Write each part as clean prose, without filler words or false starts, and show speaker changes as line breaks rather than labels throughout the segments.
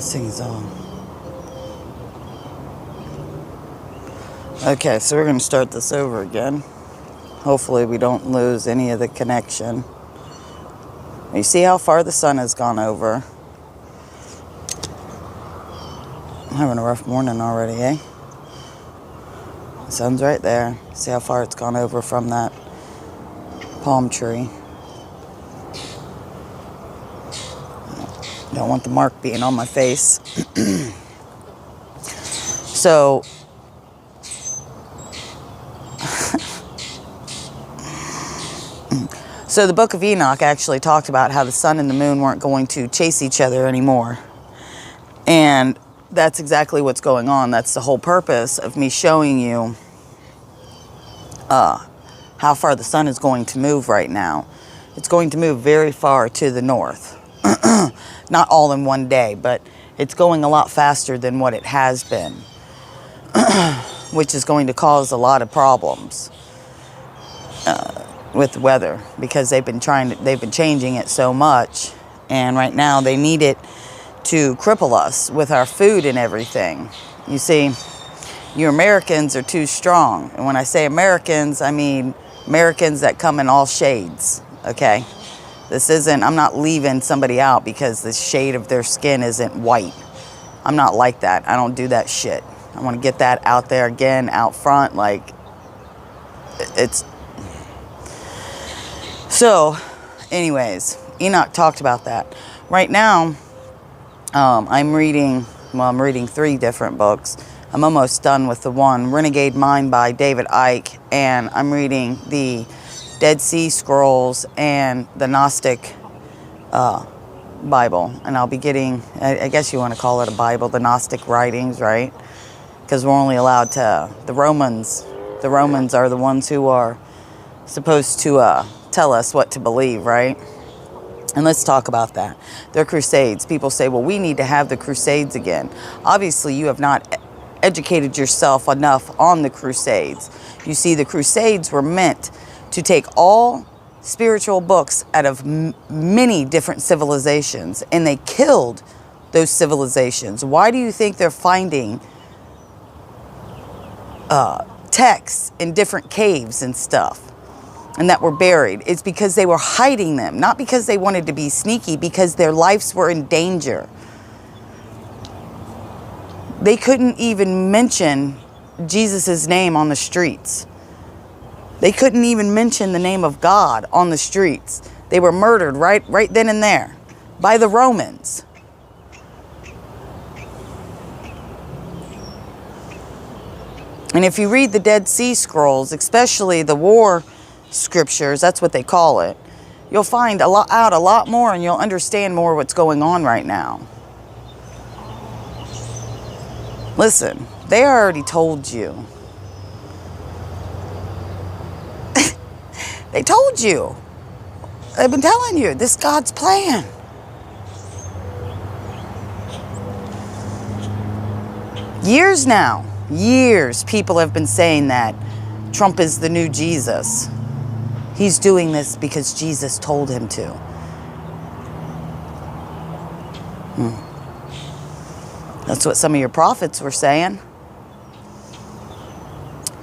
Sing a song. Okay, so we're going to start this over again. Hopefully we don't lose any of the connection. You see how far the sun has gone over. I'm having a rough morning already, eh? The sun's right there. See how far it's gone over from that palm tree. Don't want the mark being on my face. So the book of Enoch actually talked about how the sun and the moon weren't going to chase each other anymore. And that's exactly what's going on. That's the whole purpose of me showing you how far the sun is going to move right now. It's going to move very far to the north. Not all in one day, but it's going a lot faster than what it has been. Which is going to cause a lot of problems with the weather, because they've been changing it so much, and right now they need it to cripple us with our food and everything. You see, you Americans are too strong, and when I say Americans, I mean Americans that come in all shades. Okay, I'm not leaving somebody out because the shade of their skin isn't white. I'm not like that. I don't do that shit. I want to get that out there again, out front, like it's. So, anyways, Enoch talked about that. Right now, I'm reading 3 different books. I'm almost done with the one, Renegade Mind by David Icke, and I'm reading the Dead Sea Scrolls and the Gnostic Bible. And I'll be getting, I guess you want to call it a Bible, the Gnostic writings, right? Because we're only allowed to, the Romans are the ones who are supposed to tell us what to believe, right? And let's talk about that. They're crusades. People say, well, we need to have the crusades again. Obviously, you have not educated yourself enough on the crusades. You see, the crusades were meant to take all spiritual books out of many different civilizations, and they killed those civilizations. Why do you think they're finding texts in different caves and stuff, and that were buried? It's because they were hiding them, not because they wanted to be sneaky, because their lives were in danger. They couldn't even mention Jesus' name on the streets. They couldn't even mention the name of God on the streets. They were murdered right then and there by the Romans. And if you read the Dead Sea Scrolls, especially the war scriptures, that's what they call it, you'll find out a lot more, and you'll understand more what's going on right now. Listen, they already told you. They told you. They've been telling you, this is God's plan. Years now. Years people have been saying that Trump is the new Jesus. He's doing this because Jesus told him to. That's what some of your prophets were saying.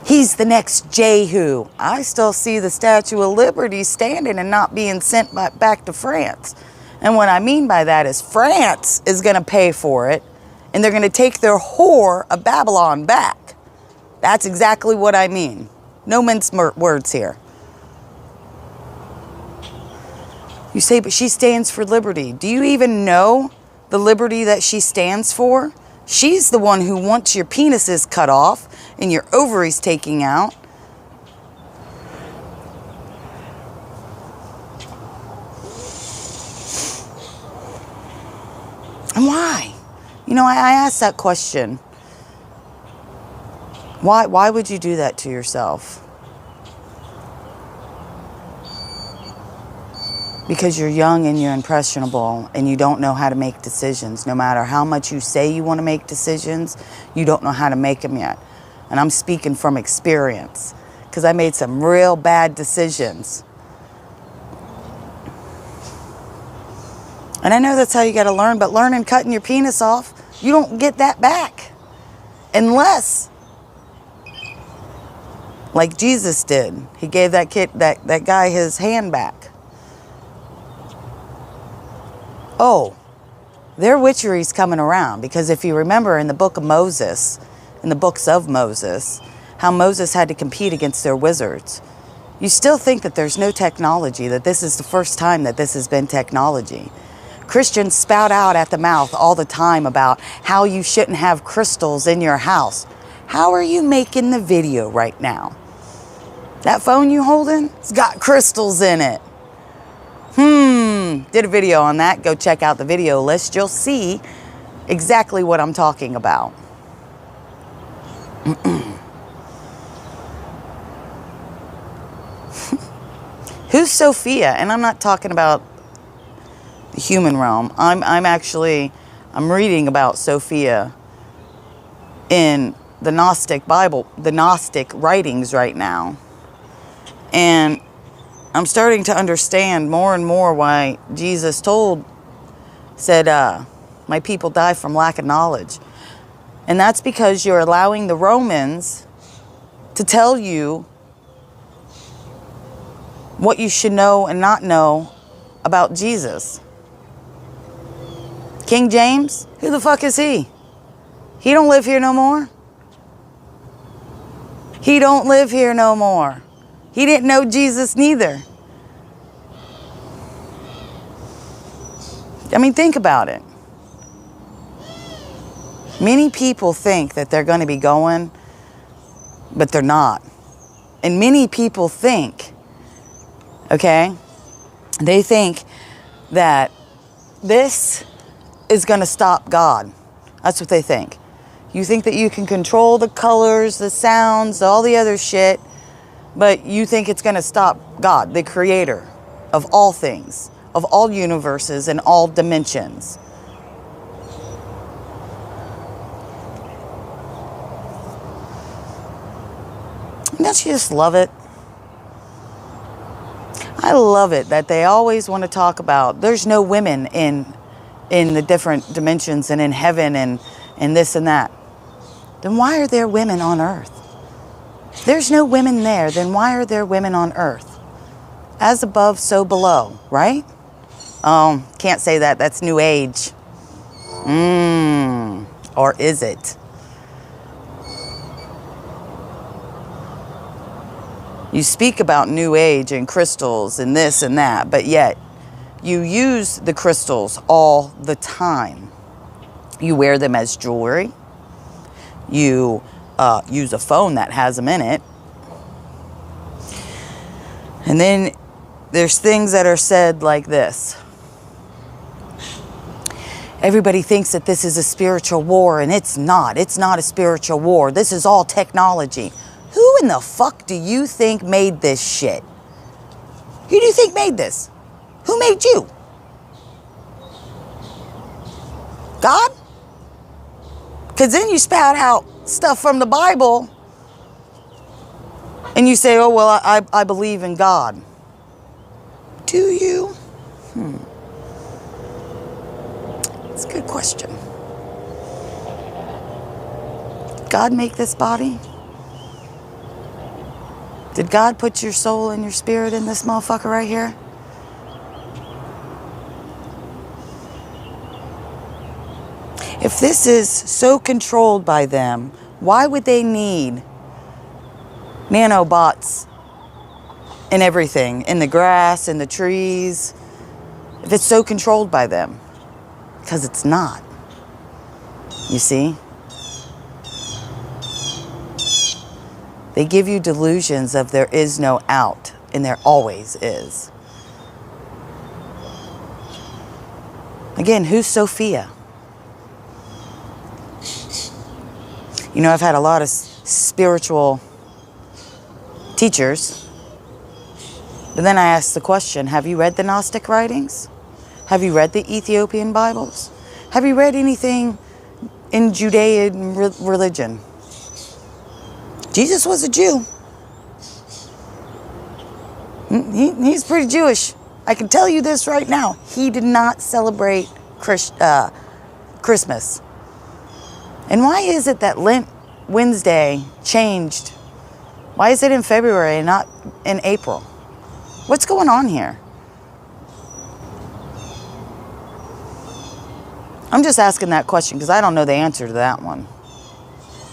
He's the next Jehu. I still see the Statue of Liberty standing and not being sent back to France. And what I mean by that is France is going to pay for it, and they're going to take their whore of Babylon back. That's exactly what I mean. No mince words here. You say, but she stands for liberty. Do you even know the liberty that she stands for? She's the one who wants your penises cut off and your ovaries taken out. And why? You know, I asked that question. Why would you do that to yourself? Because you're young and you're impressionable and you don't know how to make decisions. No matter how much you say you want to make decisions, you don't know how to make them yet. And I'm speaking from experience, because I made some real bad decisions. And I know that's how you got to learn, but learning cutting your penis off, you don't get that back. Unless, like Jesus did, he gave that kid, that guy his hand back. Oh, their witchery's coming around, because if you remember in the book of Moses, in the books of Moses, how Moses had to compete against their wizards. You still think that there's no technology, that this is the first time that this has been technology. Christians spout out at the mouth all the time about how you shouldn't have crystals in your house. How are you making the video right now? That phone you holding? It's got crystals in it. Did a video on that. Go check out the video list. You'll see exactly what I'm talking about. Who's Sophia? And I'm not talking about the human realm. I'm reading about Sophia in the Gnostic Bible, the Gnostic writings right now. And I'm starting to understand more and more why Jesus said, my people die from lack of knowledge. And that's because you're allowing the Romans to tell you what you should know and not know about Jesus. King James, who the fuck is he? He don't live here no more. He don't live here no more. He didn't know Jesus neither. I mean, think about it. Many people think that they're going to be going, but they're not. And many people think, okay, they think that this is going to stop God. That's what they think. You think that you can control the colors, the sounds, all the other shit, but you think it's going to stop God, the creator of all things, of all universes and all dimensions. Don't you just love it? I love it that they always want to talk about there's no women in the different dimensions and in heaven and this and that. Then why are there women on earth? If there's no women there, then why are there women on earth? As above, so below, right? Can't say that. That's New Age. Or is it? You speak about New Age and crystals and this and that, but yet you use the crystals all the time. You wear them as jewelry. You use a phone that has them in it. And then there's things that are said like this. Everybody thinks that this is a spiritual war, and it's not. It's not a spiritual war. This is all technology. Who in the fuck do you think made this shit? Who do you think made this? Who made you? God? Because then you spout out stuff from the Bible and you say, oh, well, I believe in God. Do you? It's a good question. Did God make this body? Did God put your soul and your spirit in this motherfucker right here? If this is so controlled by them, why would they need nanobots in everything, in the grass, in the trees, if it's so controlled by them? Because it's not. You see? They give you delusions of there is no out, and there always is. Again, who's Sophia? You know, I've had a lot of spiritual teachers, but then I asked the question, have you read the Gnostic writings? Have you read the Ethiopian Bibles? Have you read anything in Judean religion? Jesus was a Jew. He's pretty Jewish. I can tell you this right now. He did not celebrate Christmas. And why is it that Lent Wednesday changed? Why is it in February and not in April? What's going on here? I'm just asking that question because I don't know the answer to that one.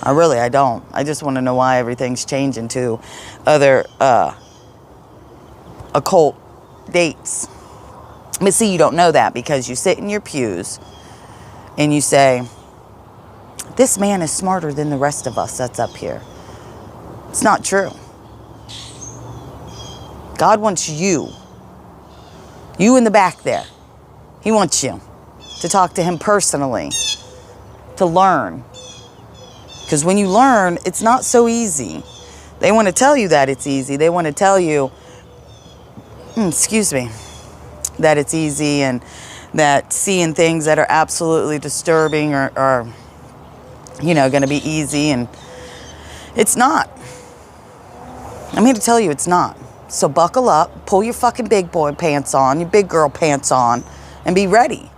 I don't. I just want to know why everything's changing to other occult dates. But see, you don't know that because you sit in your pews and you say, this man is smarter than the rest of us that's up here. It's not true. God wants you in the back there. He wants you to talk to him personally, to learn. Because when you learn, it's not so easy. They want to tell you that it's easy. They want to tell you, that it's easy and that seeing things that are absolutely disturbing are going to be easy. And it's not. I'm here to tell you it's not. So buckle up, pull your fucking big boy pants on, your big girl pants on, and be ready.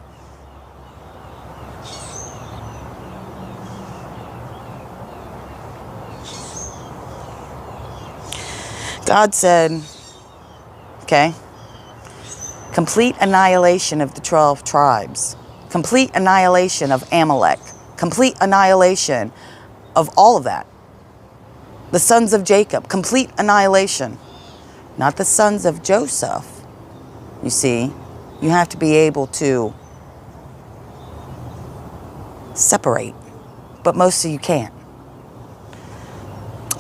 God said, okay, complete annihilation of the 12 tribes, complete annihilation of Amalek, complete annihilation of all of that. The sons of Jacob, complete annihilation. Not the sons of Joseph. You see, you have to be able to separate, but most of you can't.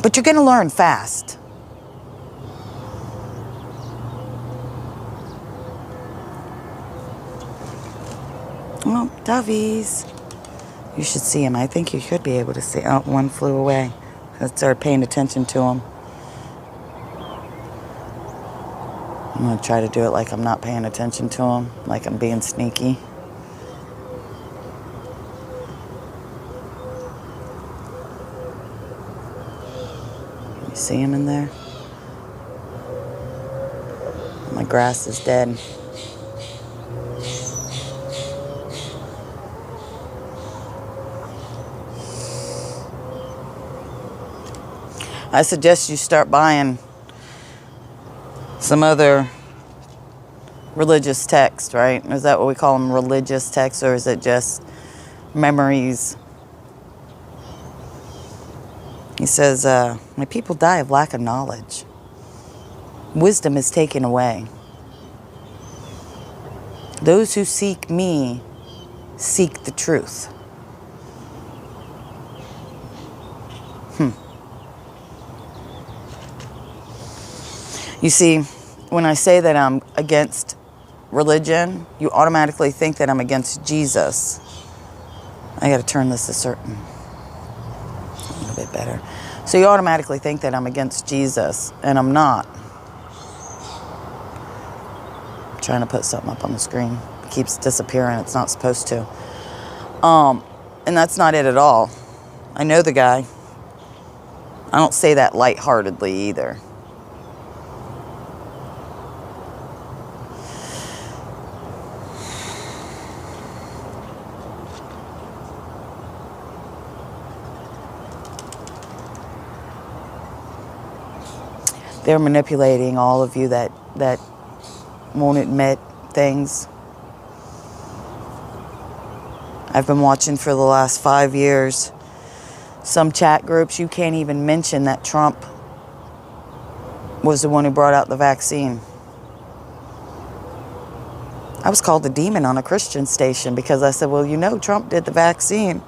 But you're going to learn fast. Oh, dovies. You should see him. I think you should be able to see. Oh, one flew away. I started paying attention to him. I'm going to try to do it like I'm not paying attention to him, like I'm being sneaky. You see him in there? My grass is dead. I suggest you start buying some other religious text, right? Is that what we call them, religious texts, or is it just memories? He says, my people die of lack of knowledge. Wisdom is taken away. Those who seek me seek the truth. You see, when I say that I'm against religion, you automatically think that I'm against Jesus. I got to turn this a little bit better. So you automatically think that I'm against Jesus, and I'm not. I'm trying to put something up on the screen. It keeps disappearing. It's not supposed to. And that's not it at all. I know the guy. I don't say that lightheartedly either. They're manipulating all of you that won't admit things. I've been watching for the last 5 years. Some chat groups, you can't even mention that Trump was the one who brought out the vaccine. I was called a demon on a Christian station because I said, well, you know Trump did the vaccine.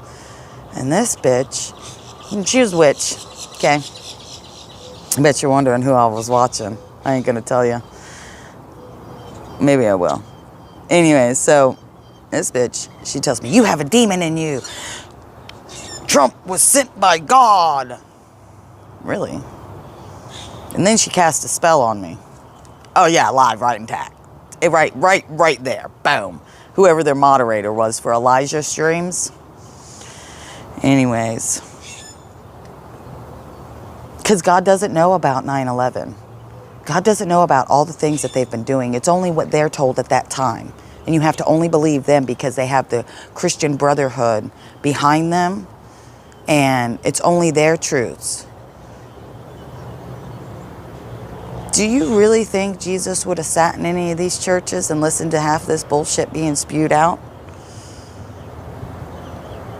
And this bitch, and she was witch, okay? I bet you're wondering who I was watching. I ain't gonna tell you. Maybe I will. Anyway, so this bitch, she tells me, you have a demon in you. Trump was sent by God. Really? And then she cast a spell on me. Oh yeah, live, right intact. Right there. Boom. Whoever their moderator was for Elijah streams. Anyways. Because God doesn't know about 9/11. God doesn't know about all the things that they've been doing. It's only what they're told at that time. And you have to only believe them because they have the Christian Brotherhood behind them. And it's only their truths. Do you really think Jesus would have sat in any of these churches and listened to half this bullshit being spewed out?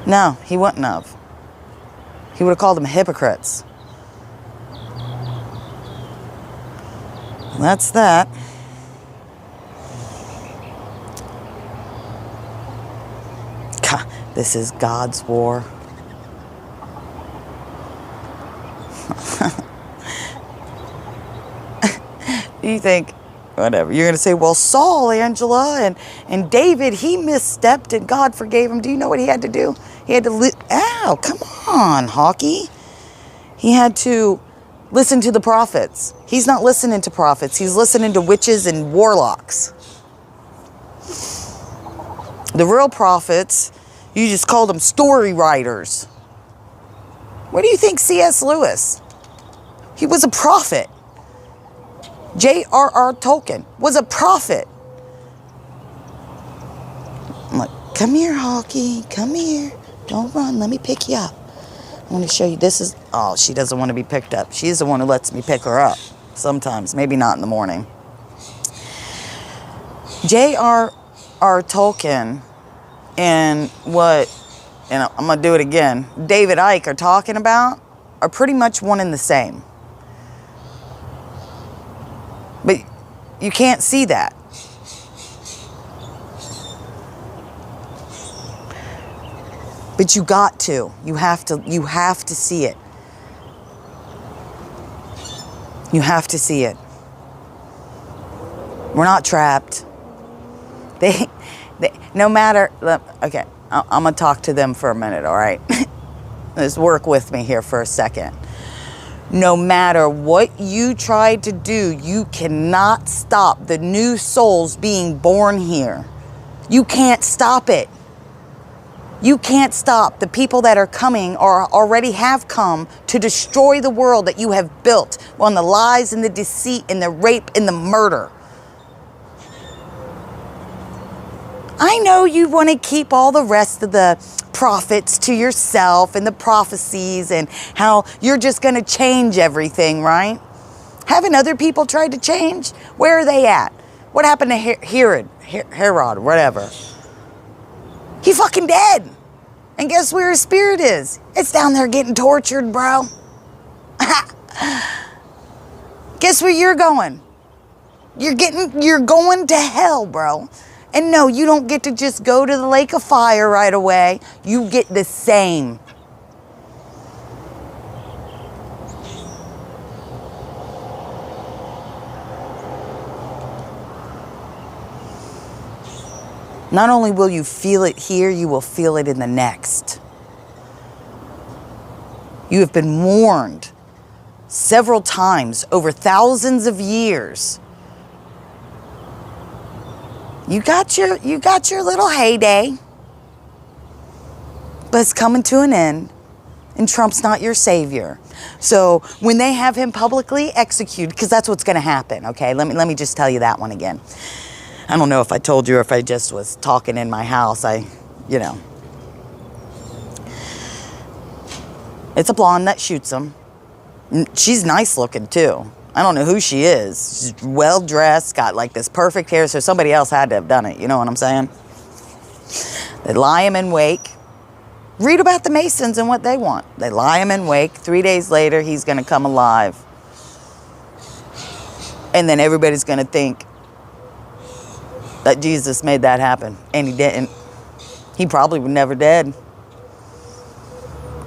No, he wouldn't have. He would have called them hypocrites. That's that. God, this is God's war. You think, whatever, you're going to say, well, Saul, Angela, and David, he misstepped and God forgave him. Do you know what he had to do? He had to, ow, come on, Hawkeye. He had to listen to the prophets. He's not listening to prophets. He's listening to witches and warlocks. The real prophets, you just call them story writers. What do you think C.S. Lewis? He was a prophet. J.R.R. Tolkien was a prophet. I'm like, come here, Hawkeye. Come here. Don't run. Let me pick you up. I want to show you. This is... Oh, she doesn't want to be picked up. She's the one who lets me pick her up. Sometimes. Maybe not in the morning. J.R.R. Tolkien and what... And I'm going to do it again. David Icke are talking about are pretty much one and the same. But you can't see that. But you got to. You have to see it. You have to see it. We're not trapped. They no matter, okay, I'm going to talk to them for a minute, all right? Just work with me here for a second. No matter what you try to do, you cannot stop the new souls being born here. You can't stop it. You can't stop the people that are coming or already have come to destroy the world that you have built on the lies and the deceit and the rape and the murder. I know you want to keep all the rest of the prophets to yourself and the prophecies and how you're just going to change everything, right? Haven't other people tried to change? Where are they at? What happened to Herod, whatever? He fucking dead. And guess where his spirit is? It's down there getting tortured, bro. Guess where you're going? You're going to hell, bro. And no, you don't get to just go to the lake of fire right away. You get the same. Not only will you feel it here, you will feel it in the next. You have been warned several times over thousands of years. You got your little heyday, but it's coming to an end, and Trump's not your savior. So when they have him publicly executed, because that's what's going to happen, okay? Let me just tell you that one again. I don't know if I told you or if I just was talking in my house. It's a blonde that shoots him. She's nice looking too. I don't know who she is. She's well dressed, got like this perfect hair, so somebody else had to have done it. You know what I'm saying? They lie him in wake. Read about the Masons and what they want. They lie him in wake. 3 days later, he's going to come alive. And then everybody's going to think that Jesus made that happen. And he didn't. He probably was never dead.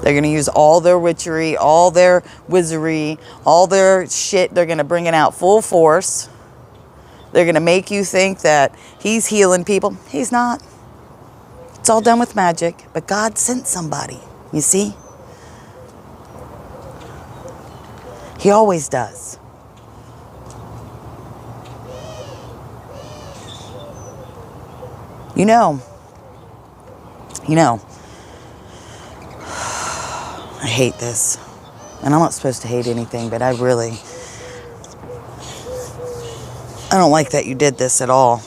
They're going to use all their witchery, all their wizardry, all their shit. They're going to bring it out full force. They're going to make you think that he's healing people. He's not. It's all done with magic. But God sent somebody, you see? He always does. You know, I hate this. And I'm not supposed to hate anything, but I really... I don't like that you did this at all.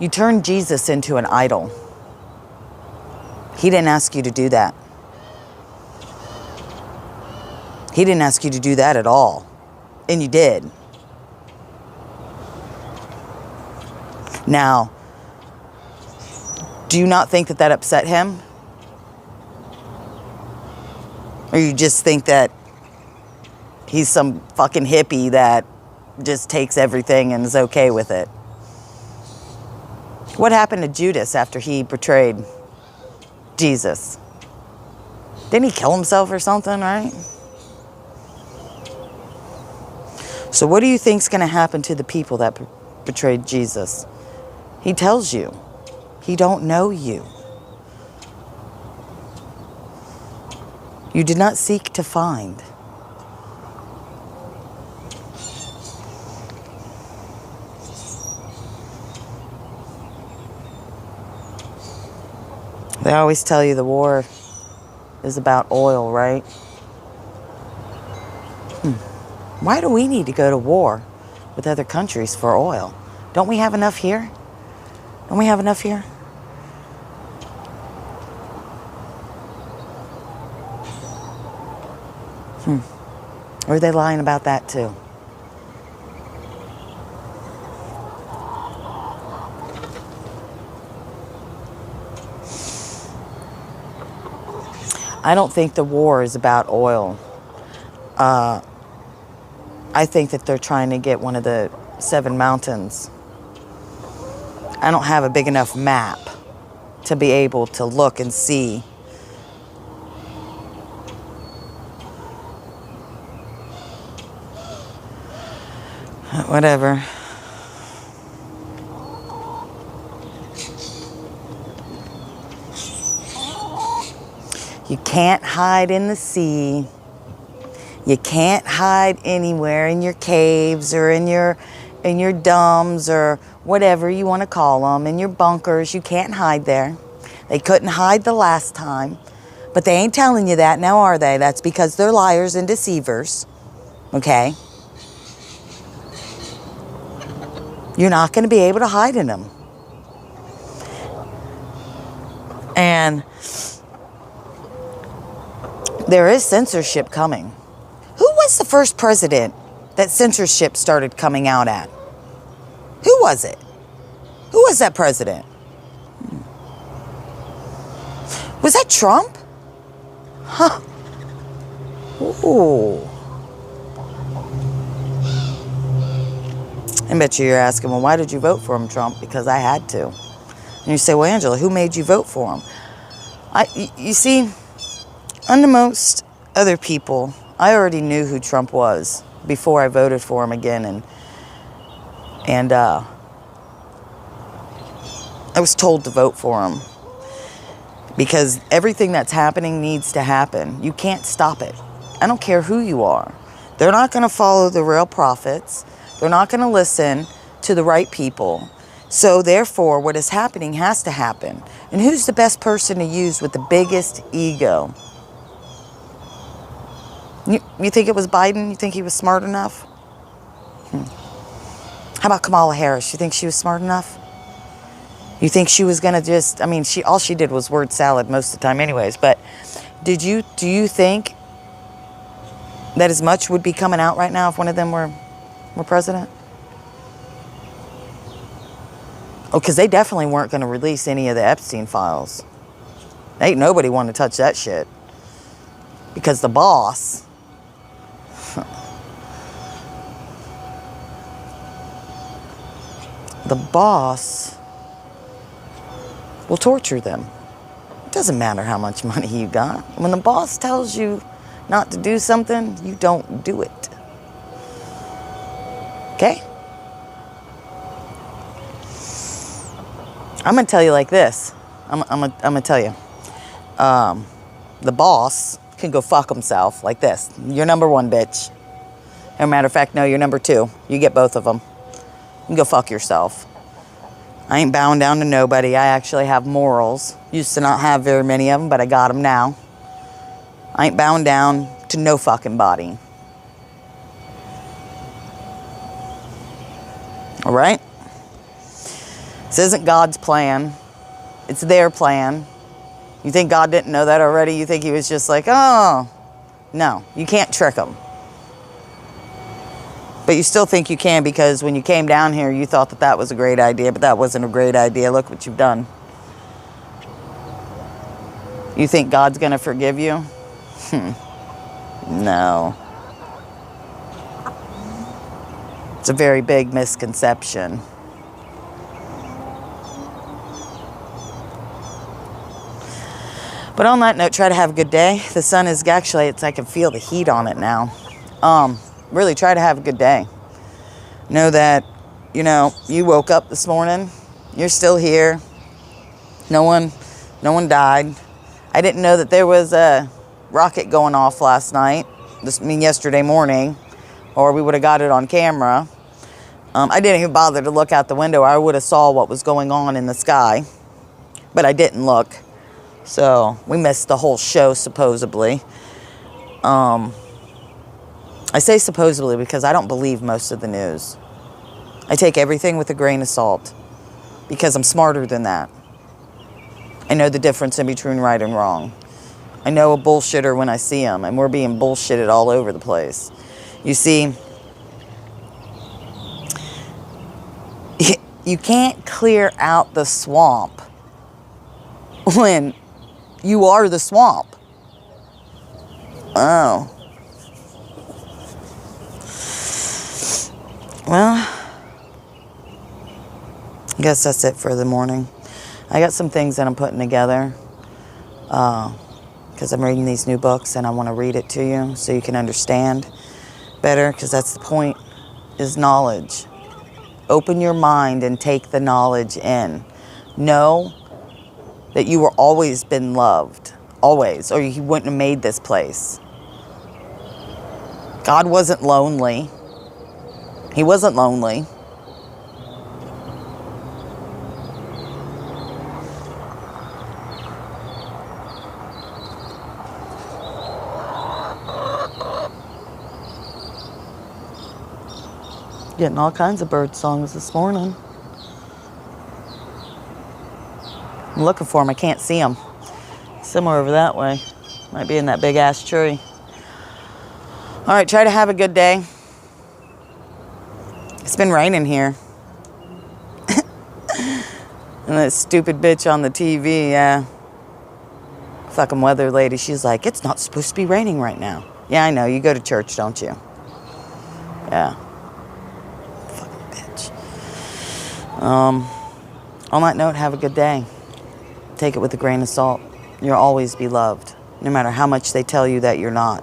You turned Jesus into an idol. He didn't ask you to do that. He didn't ask you to do that at all. And you did. Now, do you not think that that upset him? Or you just think that he's some fucking hippie that just takes everything and is okay with it? What happened to Judas after he betrayed Jesus? Didn't he kill himself or something, right? So what do you think's going to happen to the people that betrayed Jesus? He tells you. He don't know you. You did not seek to find. They always tell you the war is about oil, right? Why do we need to go to war with other countries for oil? Don't we have enough here? Don't we have enough here? Or are they lying about that too? I don't think the war is about oil. I think that they're trying to get one of the 7 mountains. I don't have a big enough map to be able to look and see. Whatever. You can't hide in the sea. You can't hide anywhere in your caves or in your domes or whatever you want to call them, in your bunkers. You can't hide there. They couldn't hide the last time. But they ain't telling you that now, are they? That's because they're liars and deceivers. Okay? You're not going to be able to hide in them. And there is censorship coming. Who was the first president that censorship started coming out at? Who was it? Who was that president? Was that Trump? Huh. Ooh. I bet you're asking, well, why did you vote for him, Trump? Because I had to. And you say, well, Angela, who made you vote for him? You see, unto most other people, I already knew who Trump was before I voted for him again, and I was told to vote for him because everything that's happening needs to happen. You can't stop it. I don't care who you are. They're not going to follow the real prophets. They're not going to listen to the right people. So therefore, what is happening has to happen. And who's the best person to use with the biggest ego? You think it was Biden? You think he was smart enough? How about Kamala Harris? You think she was smart enough? You think she was going to just, I mean, all she did was word salad most of the time anyways, but do you think that as much would be coming out right now if one of them were president? Oh, because they definitely weren't going to release any of the Epstein files. Ain't nobody want to touch that shit. Because the boss... the boss will torture them. It doesn't matter how much money you got. When the boss tells you not to do something, you don't do it. Okay? I'm going to tell you like this. I'm going to tell you. The boss can go fuck himself like this. You're number 1, bitch. As a matter of fact, no, you're number 2. You get both of them. You can go fuck yourself. I ain't bowing down to nobody. I actually have morals. Used to not have very many of them, but I got them now. I ain't bowing down to no fucking body. All right? This isn't God's plan. It's their plan. You think God didn't know that already? You think he was just like, oh, no, you can't trick him. But you still think you can, because when you came down here, you thought that that was a great idea, but that wasn't a great idea. Look what you've done. You think God's going to forgive you? No. It's a very big misconception. But on that note, try to have a good day. The sun is actually, I can feel the heat on it now. Really try to have a good day. Know that, you woke up this morning. You're still here. No one died. I didn't know that there was a rocket going off last night. Yesterday morning, or we would have got it on camera. I didn't even bother to look out the window. I would have saw what was going on in the sky, but I didn't look. So we missed the whole show, supposedly. I say supposedly because I don't believe most of the news. I take everything with a grain of salt because I'm smarter than that. I know the difference in between right and wrong. I know a bullshitter when I see him, and we're being bullshitted all over the place. You see, you can't clear out the swamp when you are the swamp. Oh. Well, I guess that's it for the morning. I got some things that I'm putting together because I'm reading these new books, and I want to read it to you so you can understand better, because that's the point, is knowledge. Open your mind and take the knowledge in. Know that you were always been loved. Always. Or he wouldn't have made this place. God wasn't lonely. He wasn't lonely. Getting all kinds of bird songs this morning. I'm looking for them. I can't see them. Somewhere over that way. Might be in that big ass tree. All right, try to have a good day. It's been raining here. And that stupid bitch on the TV, yeah. Fucking weather lady, she's like, it's not supposed to be raining right now. Yeah, I know. You go to church, don't you? Yeah. Fucking bitch. On that note, have a good day. Take it with a grain of salt. You'll always be loved, no matter how much they tell you that you're not.